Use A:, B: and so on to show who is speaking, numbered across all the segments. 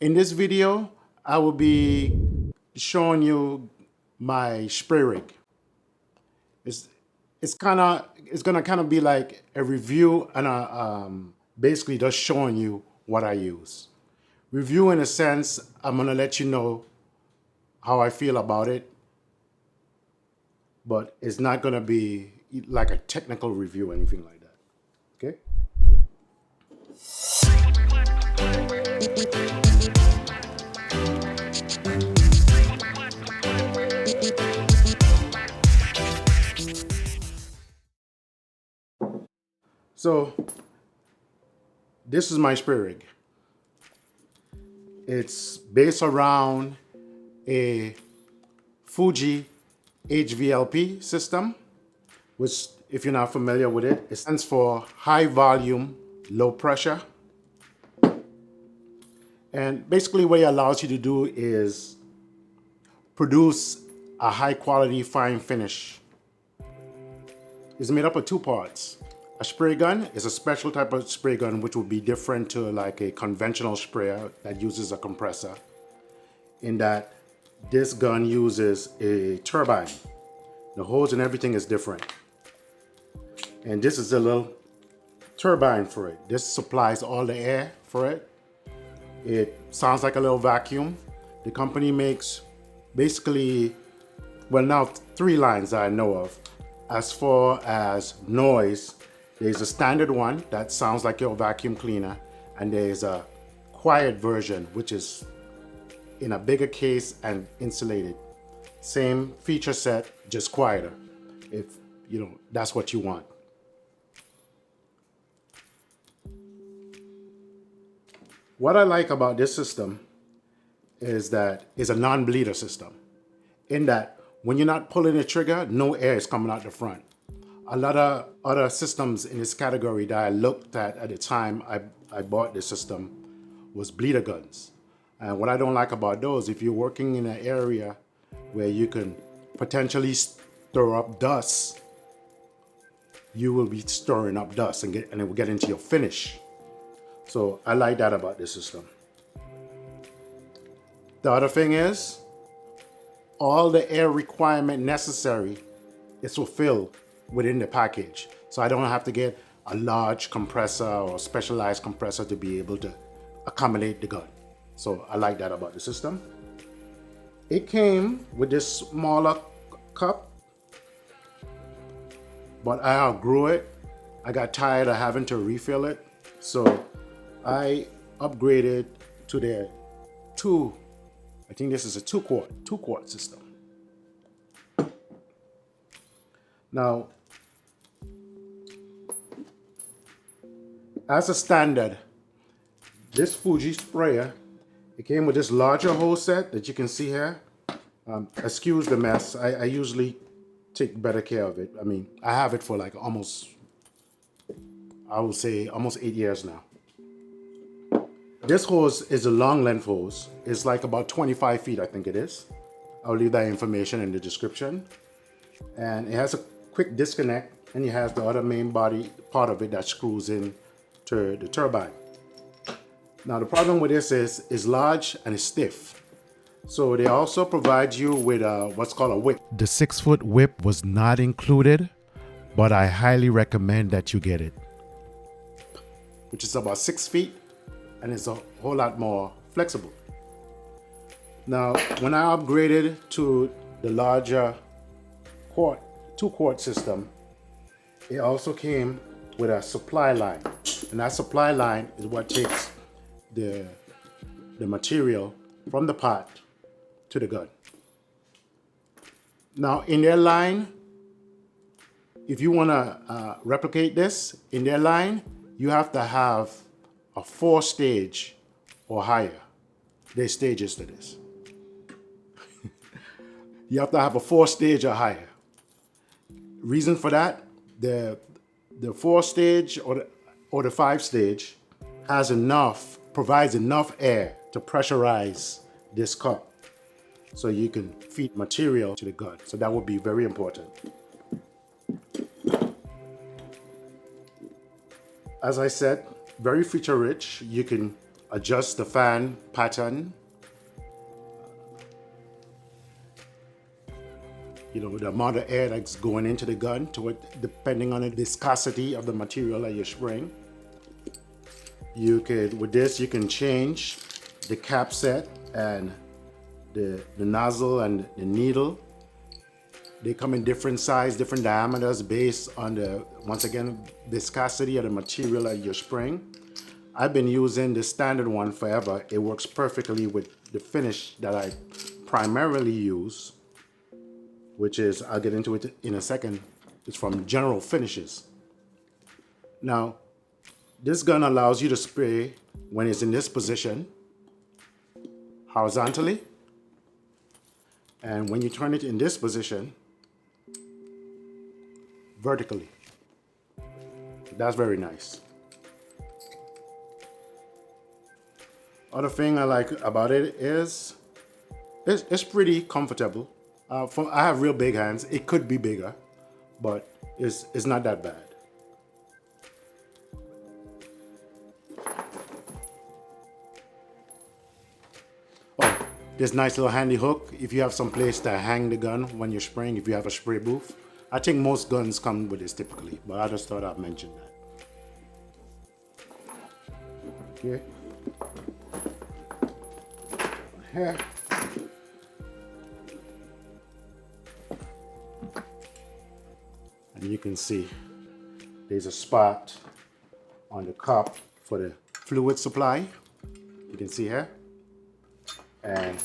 A: In this video, I will be showing you my spray rig. It's it's gonna kind of be like a review and basically just showing you what I use. Review in a sense, I'm gonna let you know how I feel about it, but it's not gonna be like a technical review or anything like that. Okay? So this is my spray rig. It's based around a Fuji HVLP system, which, if you're not familiar with it, it stands for high volume, low pressure. And basically what it allows you to do is produce a high quality fine finish. It's made up of two parts. A spray gun is a special type of spray gun which would be different to like a conventional sprayer that uses a compressor, in that this gun uses a turbine. The hose and everything is different. And this is a little turbine for it. This supplies all the air for it. It sounds like a little vacuum. The company makes basically, well, now 3 lines that I know of. As far as noise, there's a standard one that sounds like your vacuum cleaner, and there's a quiet version, which is in a bigger case and insulated. Same feature set, just quieter, if you know that's what you want. What I like about this system is that it's a non-bleeder system, in that when you're not pulling the trigger, no air is coming out the front. A lot of other systems in this category that I looked at the time I bought this system was bleeder guns. And what I don't like about those, if you're working in an area where you can potentially stir up dust, you will be stirring up dust and it will get into your finish. So I like that about this system. The other thing is, all the air requirement necessary is fulfilled within the package. So I don't have to get a large compressor or specialized compressor to be able to accommodate the gun. So I like that about the system. It came with this smaller cup, but I outgrew it. I got tired of having to refill it. So I upgraded to the I think this is a 2 quart system. Now, as a standard, this Fuji sprayer, it came with this larger hose set that you can see here. Excuse the mess. I usually take better care of it. I mean, I have it for like almost 8 years now. This hose is a long length hose. It's like about 25 feet, I think it is. I'll leave that information in the description. And it has a quick disconnect, and it has the other main body part of it that screws in to the turbine. Now the problem with this is it's large and it's stiff. So they also provide you with what's called a whip. The 6-foot whip was not included, but I highly recommend that you get it. Which is about 6 feet, and it's a whole lot more flexible. Now, when I upgraded to the larger 2 quart system, it also came with a supply line. And that supply line is what takes the material from the pot to the gun. Now, in their line, if you want to replicate this, in their line, you have to have a 4-stage or higher. There's stages to this. You have to have a 4-stage or higher. Reason for that, the 4-stage or the 5-stage provides enough air to pressurize this cup so you can feed material to the gun. So that would be very important. As I said, very feature rich. You can adjust the fan pattern, the amount of air that's going into the gun to it, depending on the viscosity of the material that you're spraying. With this, you can change the cap set and the nozzle and the needle. They come in different size, different diameters based on the, once again, viscosity of the material that you're spraying. I've been using the standard one forever. It works perfectly with the finish that I primarily use, which is, I'll get into it in a second. It's from General Finishes. Now, this gun allows you to spray when it's in this position, horizontally, and when you turn it in this position, vertically. That's very nice. Other thing I like about it is it's pretty comfortable. I have real big hands. It could be bigger, but it's not that bad. Oh, this nice little handy hook if you have some place to hang the gun when you're spraying, if you have a spray booth. I think most guns come with this typically, but I just thought I'd mention that. Okay. Here. And you can see there's a spot on the cup for the fluid supply. You can see here. And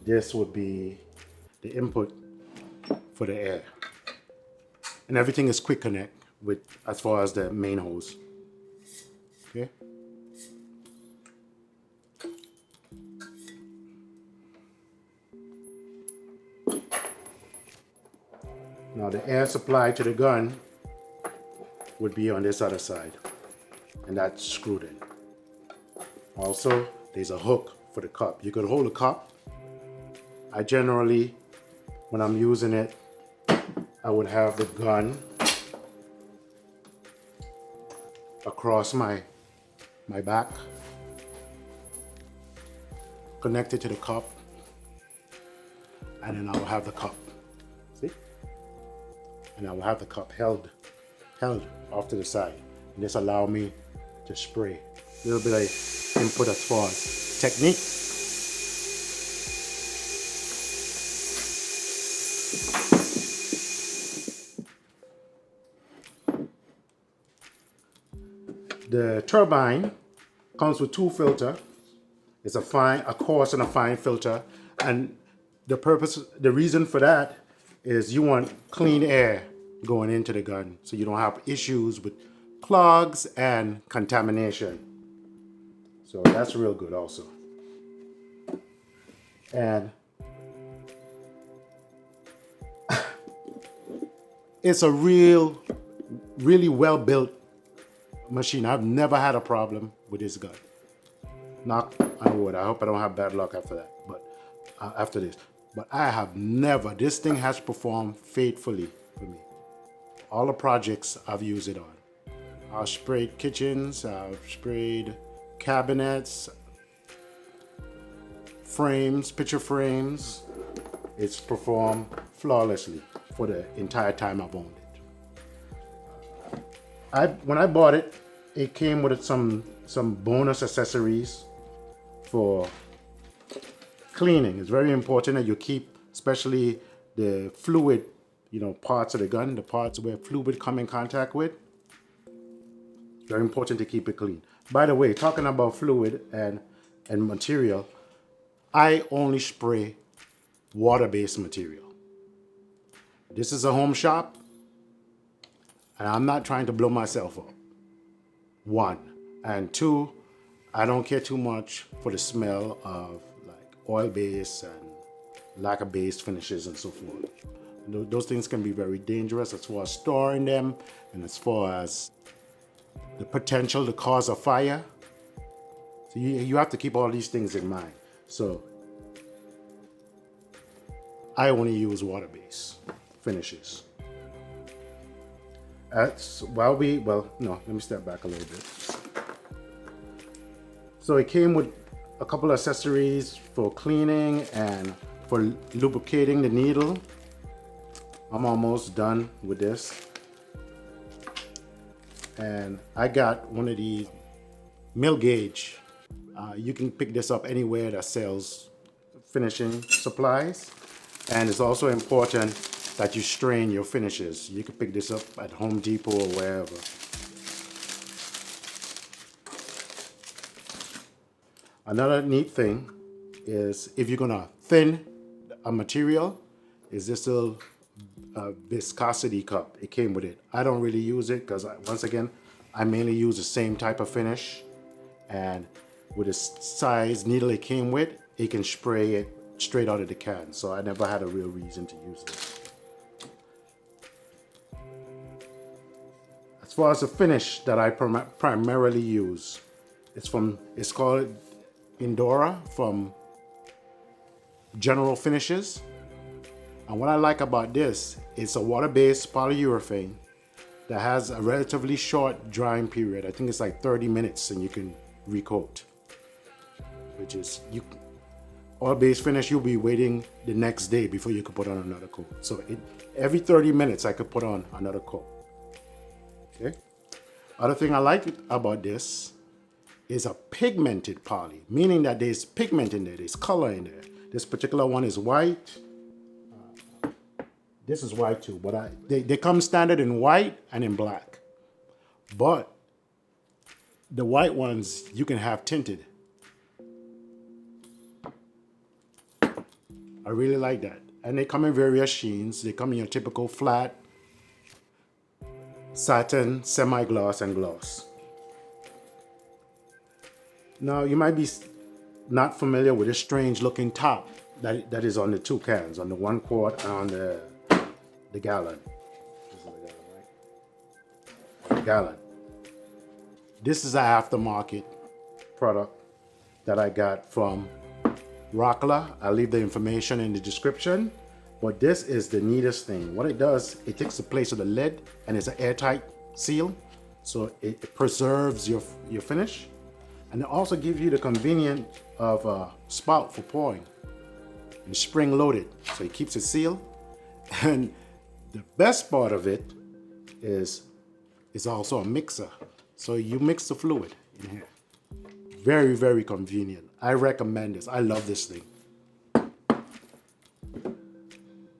A: this would be the input for the air. And everything is quick connect with as far as the main hose. Okay. Now the air supply to the gun would be on this other side, and that's screwed in. Also, there's a hook for the cup. You could hold a cup. I generally, when I'm using it, I would have the gun across my back, connected to the cup, and then I will have the cup. See? And I will have the cup held off to the side. And this allows me to spray. A little bit of input as far as technique. The turbine comes with two filters. It's a coarse and a fine filter. And the reason for that is you want clean air going into the gun so you don't have issues with clogs and contamination. So that's real good also. And it's a really well built machine. I've never had a problem with this gun. Knock on wood. I hope I don't have bad luck after that, but after this. But I have never, this thing has performed faithfully for me. All the projects I've used it on. I've sprayed kitchens, I've sprayed cabinets, frames, picture frames. It's performed flawlessly for the entire time I've owned it. When I bought it, it came with some bonus accessories for cleaning. It's very important that you keep, especially the fluid, parts of the gun, the parts where fluid come in contact with. It's very important to keep it clean. By the way, talking about fluid and material, I only spray water-based material. This is a home shop, and I'm not trying to blow myself up. One. And two, I don't care too much for the smell of like oil-based and lacquer-based finishes and so forth. Those things can be very dangerous as far as storing them and as far as the potential to cause a fire. So you have to keep all these things in mind. So I only use water-based finishes. Let me step back a little bit. So it came with a couple of accessories for cleaning and for lubricating the needle. I'm almost done with this. And I got one of these mill gauge. You can pick this up anywhere that sells finishing supplies. And it's also important that you strain your finishes. You can pick this up at Home Depot or wherever. Another neat thing is if you're gonna thin a material, is this little viscosity cup. It came with it. I don't really use it because once again, I mainly use the same type of finish, and with the size needle it came with, it can spray it straight out of the can. So I never had a real reason to use it. As far as the finish that I primarily use, it's called Enduro from General Finishes. And what I like about this, it's a water-based polyurethane that has a relatively short drying period. I think it's like 30 minutes and you can recoat. Which is, oil-based finish, you'll be waiting the next day before you can put on another coat. So every 30 minutes I could put on another coat. Okay. Other thing I like about this is a pigmented poly, meaning that there's pigment in there, there's color in there. This particular one is white. This is white too, but they come standard in white and in black. But the white ones you can have tinted. I really like that. And they come in various sheens. They come in your typical flat, satin, semi-gloss, and gloss. Now you might be not familiar with this strange looking top that is on the two cans, on the 1 quart and on the gallon. This is the gallon, right? The gallon. This is an aftermarket product that I got from Rockler. I'll leave the information in the description. But this is the neatest thing. What it does, it takes the place of the lid and it's an airtight seal. So it preserves your finish. And it also gives you the convenience of a spout for pouring. And spring loaded, so it keeps it sealed. And the best part of it is it's also a mixer. So you mix the fluid in here. Very, very convenient. I recommend this. I love this thing.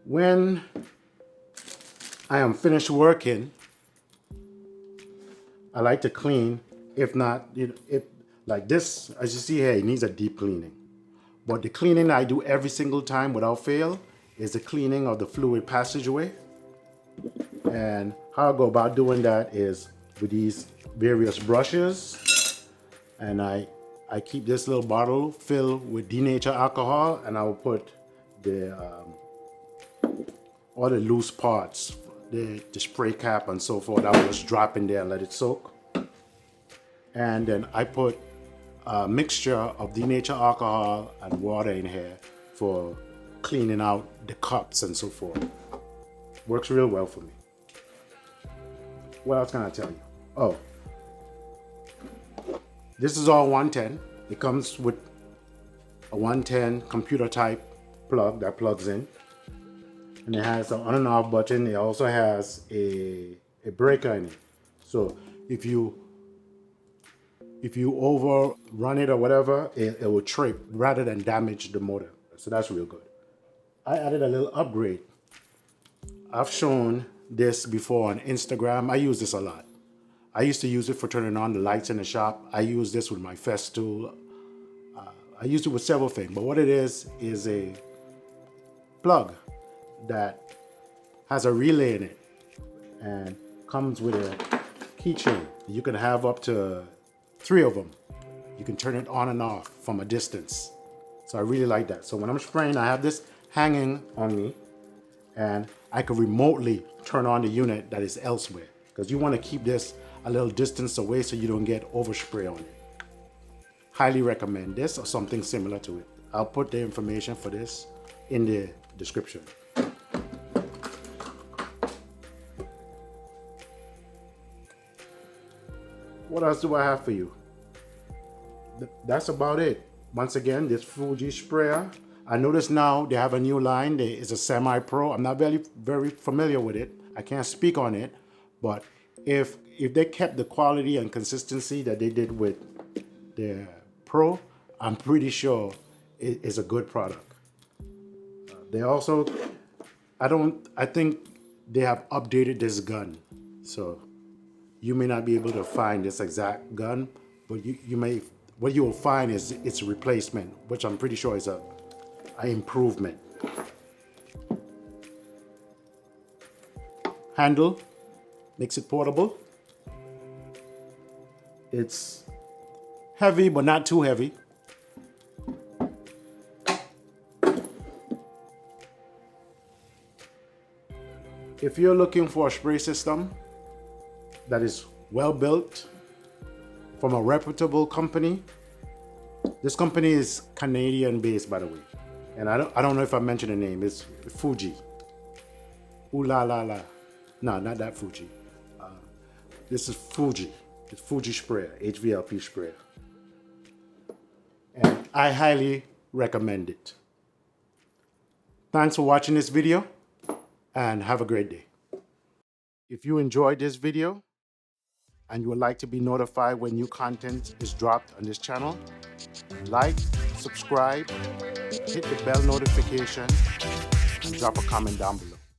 A: When I am finished working, I like to clean. If not, if like this, as you see here, it needs a deep cleaning. But the cleaning I do every single time without fail is the cleaning of the fluid passageway. And how I go about doing that is with these various brushes. And I keep this little bottle filled with denatured alcohol, and I will put all the loose parts, the spray cap and so forth, I will just drop in there and let it soak. And then I put a mixture of denatured alcohol and water in here for cleaning out the cups and so forth. Works real well for me. What else can I tell you? Oh, this is all 110. It comes with a 110 computer type plug that plugs in. And it has an on and off button. It also has a breaker in it. So if you overrun it or whatever, it will trip rather than damage the motor. So that's real good. I added a little upgrade. I've shown this before on Instagram. I use this a lot. I used to use it for turning on the lights in the shop. I use this with my Festool. I used it with several things, but what it is a plug that has a relay in it and comes with a keychain. You can have up to 3 of them. You can turn it on and off from a distance. So I really like that. So when I'm spraying, I have this hanging on me and I can remotely turn on the unit that is elsewhere, because you want to keep this a little distance away so you don't get overspray on it. Highly recommend this or something similar to it. I'll put the information for this in the description. What else do I have for you? that's about it. Once again, this Fuji sprayer. I notice now they have a new line. There is a semi-pro. I'm not very familiar with it. I can't speak on it, but if they kept the quality and consistency that they did with their pro, I'm pretty sure it is a good product. They also, I think they have updated this gun, so you may not be able to find this exact gun, but what you will find is its replacement, which I'm pretty sure is an improvement. Handle makes it portable. It's heavy, but not too heavy. If you're looking for a spray system that is well built from a reputable company, this company is Canadian based, by the way. And I don't know if I mentioned the name. It's Fuji. Ooh la la la. No, not that Fuji. This is Fuji. It's Fuji sprayer, HVLP sprayer. And I highly recommend it. Thanks for watching this video and have a great day. If you enjoyed this video and you would like to be notified when new content is dropped on this channel, like, subscribe, hit the bell notification, and drop a comment down below.